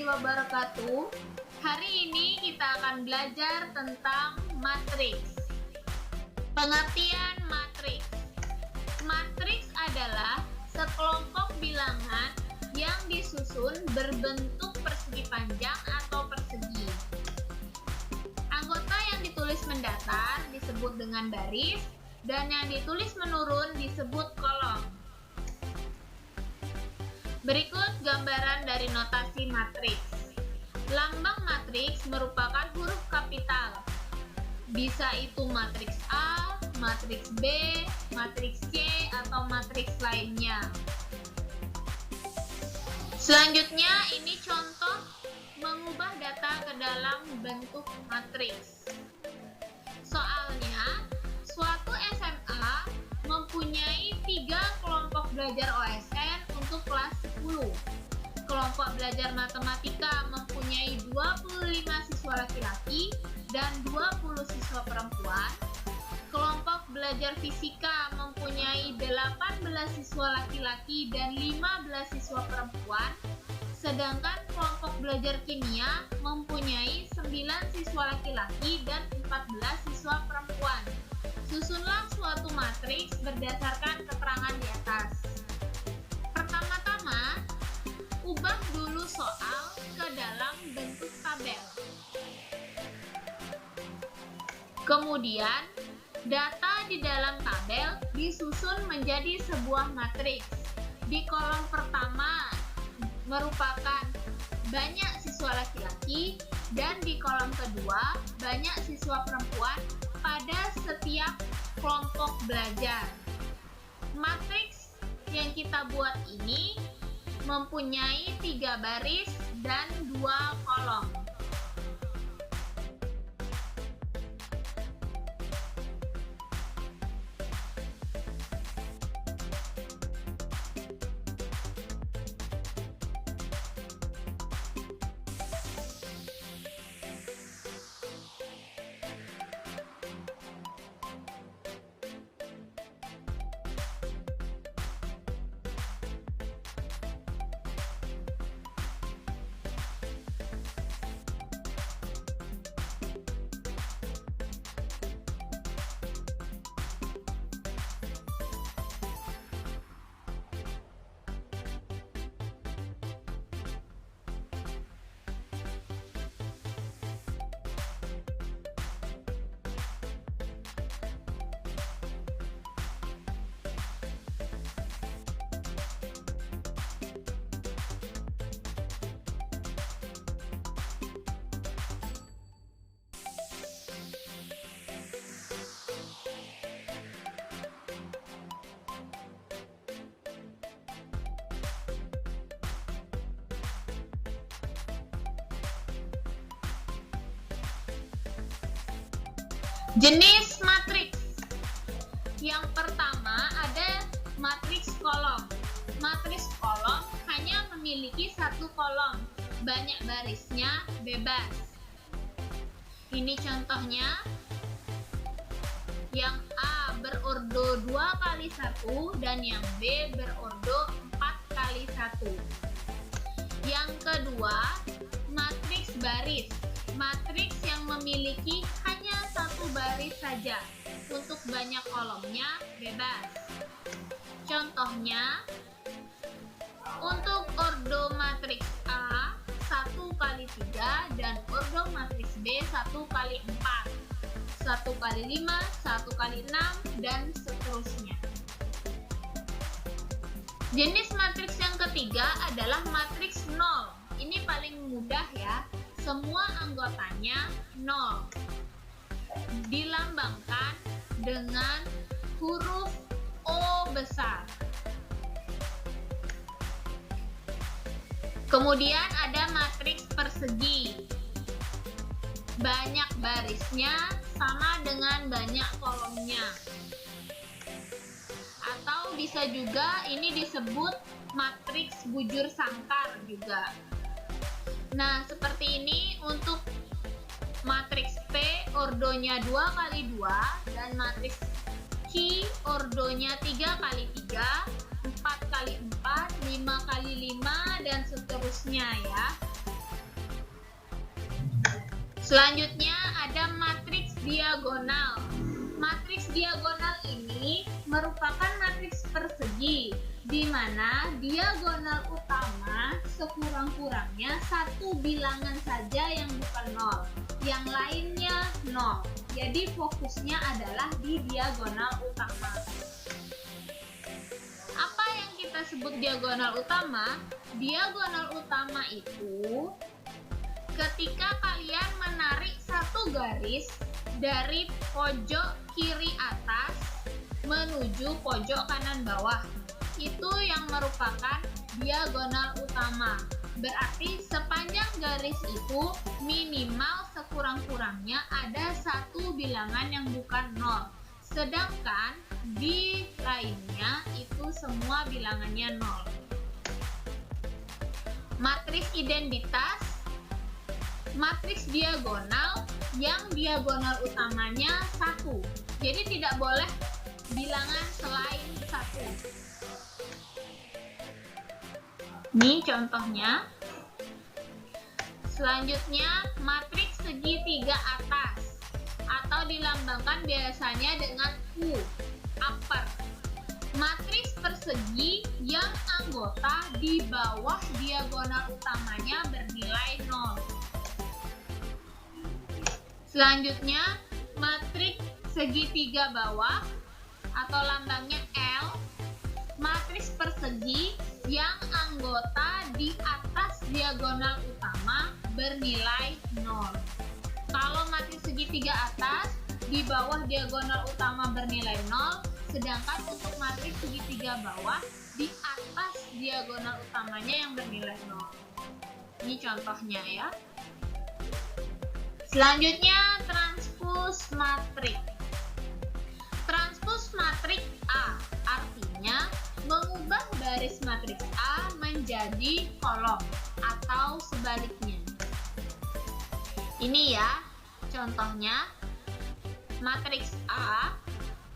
wabarakatuh. Hari ini kita akan belajar tentang matriks. Pengertian matriks. Matriks adalah sekelompok bilangan yang disusun berbentuk persegi panjang atau persegi. Anggota yang ditulis mendatar disebut dengan baris, dan yang ditulis menurun disebut kolom. Berikut gambaran dari notasi matriks. Lambang matriks merupakan huruf kapital. Bisa itu matriks A, matriks B, matriks C, atau matriks lainnya. Selanjutnya, ini contoh mengubah data ke dalam bentuk matriks. Soalnya, suatu SMA mempunyai 3 kelompok belajar OSN untuk kelas 10. Kelompok belajar matematika mempunyai 25 siswa laki-laki dan 20 siswa perempuan. Kelompok belajar fisika mempunyai 18 siswa laki-laki dan 15 siswa perempuan. Sedangkan kelompok belajar kimia mempunyai 9 siswa laki-laki dan 14 siswa perempuan. Susunlah suatu matriks berdasarkan keterangan di atas. Pertama-tama, ubah dulu soal ke dalam bentuk tabel. Kemudian, data di dalam tabel disusun menjadi sebuah matriks. Di kolom pertama merupakan banyak siswa laki-laki dan di kolom kedua banyak siswa perempuan pada setiap kelompok belajar. Matriks yang kita buat ini mempunyai 3 baris dan 2 kolom. Jenis matriks. Yang pertama ada matriks kolom. Matriks kolom hanya memiliki 1 kolom, banyak barisnya bebas. Ini contohnya. Yang A berordo 2 kali 1 dan yang B berordo 4 kali 1. Yang kedua, matriks baris. Matriks yang memiliki hanya 1 baris saja. Untuk banyak kolomnya bebas. Contohnya, untuk ordo matriks A 1 kali 3 dan ordo matriks B 1 kali 4, 1 kali 5, 1 kali 6, dan seterusnya. Jenis matriks yang ketiga adalah matriks 0. Ini paling mudah ya. Semua anggotanya 0. Dilambangkan dengan huruf O besar. Kemudian ada matriks persegi. Banyak barisnya sama dengan banyak kolomnya. Atau bisa juga ini disebut matriks bujur sangkar juga. Nah, seperti ini untuk matriks P ordonya 2 kali 2 dan matriks Q ordonya 3 kali 3, 4 kali 4, 5 kali 5, dan seterusnya ya. Selanjutnya ada matriks diagonal. Matriks diagonal ini merupakan matriks persegi di mana diagonal utama sekurang-kurangnya satu bilangan saja yang bukan 0, yang lainnya 0. Jadi fokusnya adalah di diagonal utama. Apa yang kita sebut diagonal utama? Diagonal utama itu ketika kalian menarik satu garis dari pojok kiri atas menuju pojok kanan bawah, itu yang merupakan diagonal utama. Berarti sepanjang garis itu minimal sekurang-kurangnya ada satu bilangan yang bukan 0. Sedangkan di lainnya itu semua bilangannya 0. Matriks identitas, matriks diagonal yang diagonal utamanya 1. Jadi tidak boleh bilangan selain 1. Ini contohnya. Selanjutnya matriks segitiga atas atau dilambangkan biasanya dengan U, upper. Matriks persegi yang anggota di bawah diagonal utamanya bernilai 0. Selanjutnya matriks segitiga bawah atau lambangnya L. Matriks persegi yang anggota di atas diagonal utama bernilai 0. Kalau matriks segitiga atas di bawah diagonal utama bernilai 0, sedangkan untuk matriks segitiga bawah di atas diagonal utamanya yang bernilai 0. Ini contohnya ya. Selanjutnya transpose matriks. Transpose matriks A artinya mengubah baris matriks A menjadi kolom atau sebaliknya. Ini ya contohnya matriks A.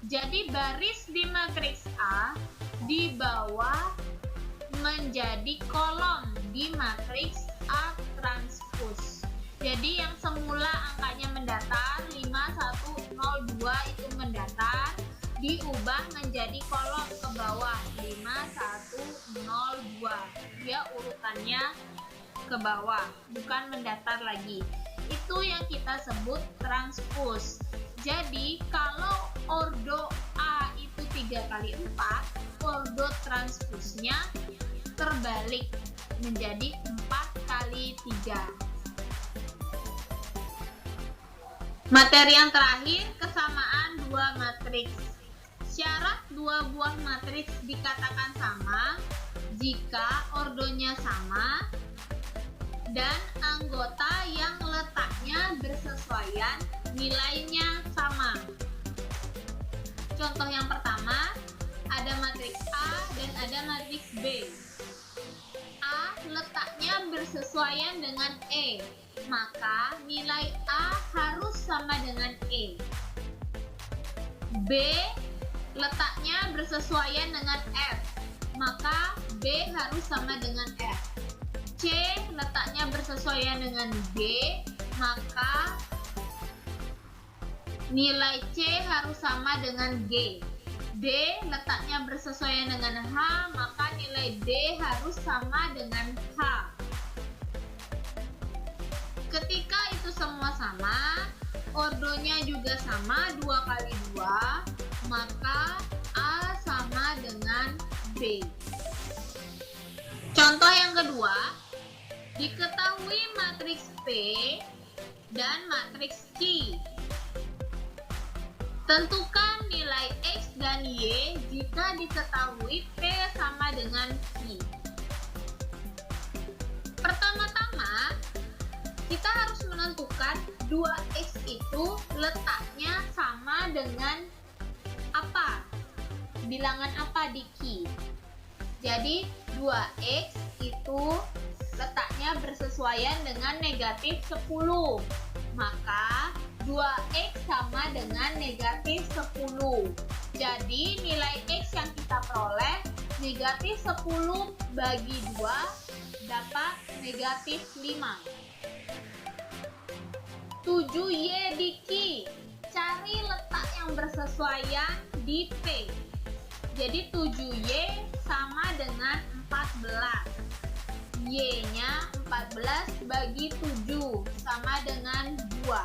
Jadi baris di matriks A di bawah menjadi kolom di matriks A transpose. Jadi yang semula angkanya mendatar 5, 1, 0, 2 itu mendatar, diubah menjadi kolom ke bawah 5, 1, 0, 2. Dia urutannya ke bawah, bukan mendatar lagi. Itu yang kita sebut transpose. Jadi kalau ordo A itu 3 kali 4, ordo transposnya terbalik menjadi 4 kali 3. Materi yang terakhir, kesamaan dua matriks. Syarat dua buah matriks dikatakan sama jika ordonya sama dan anggota yang letaknya bersesuaian nilainya sama. Contoh yang pertama, ada matriks A dan ada matriks B. A letaknya bersesuaian dengan E, maka nilai A harus sama dengan E. B letaknya bersesuaian dengan F, maka B harus sama dengan F. C letaknya bersesuaian dengan G, maka nilai C harus sama dengan G. D letaknya bersesuaian dengan H, maka nilai D harus sama dengan H. Ketika itu semua sama, ordonya juga sama 2 kali 2, maka A sama dengan B. Contoh yang kedua, diketahui matriks P dan matriks Q. Tentukan nilai X dan Y jika diketahui P sama dengan Q. Pertama-tama, kita harus menentukan 2X itu letaknya sama dengan apa? Bilangan apa di Q? Jadi 2X itu letaknya bersesuaian dengan negatif 10. Maka 2X sama dengan negatif 10. Jadi nilai X yang kita peroleh negatif 10 bagi 2 dapat negatif 5. 7Y di Q. Cari letak yang bersesuaian di P. Jadi 7Y sama dengan 14. Y-nya 14 bagi 7 sama dengan 2.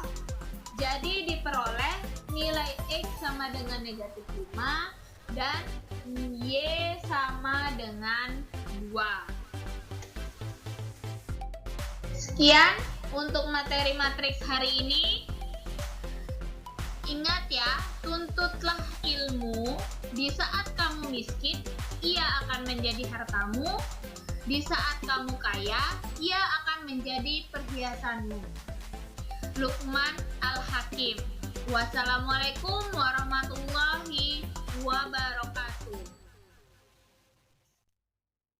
Jadi diperoleh nilai X sama dengan negatif 5 dan Y sama dengan 2. Sekian untuk materi matriks hari ini. Ingat ya, tuntutlah ilmu. Di saat kamu miskin, ia akan menjadi hartamu. Di saat kamu kaya, ia akan menjadi perhiasanmu. Luqman Al-Hakim. Wassalamualaikum warahmatullahi wabarakatuh.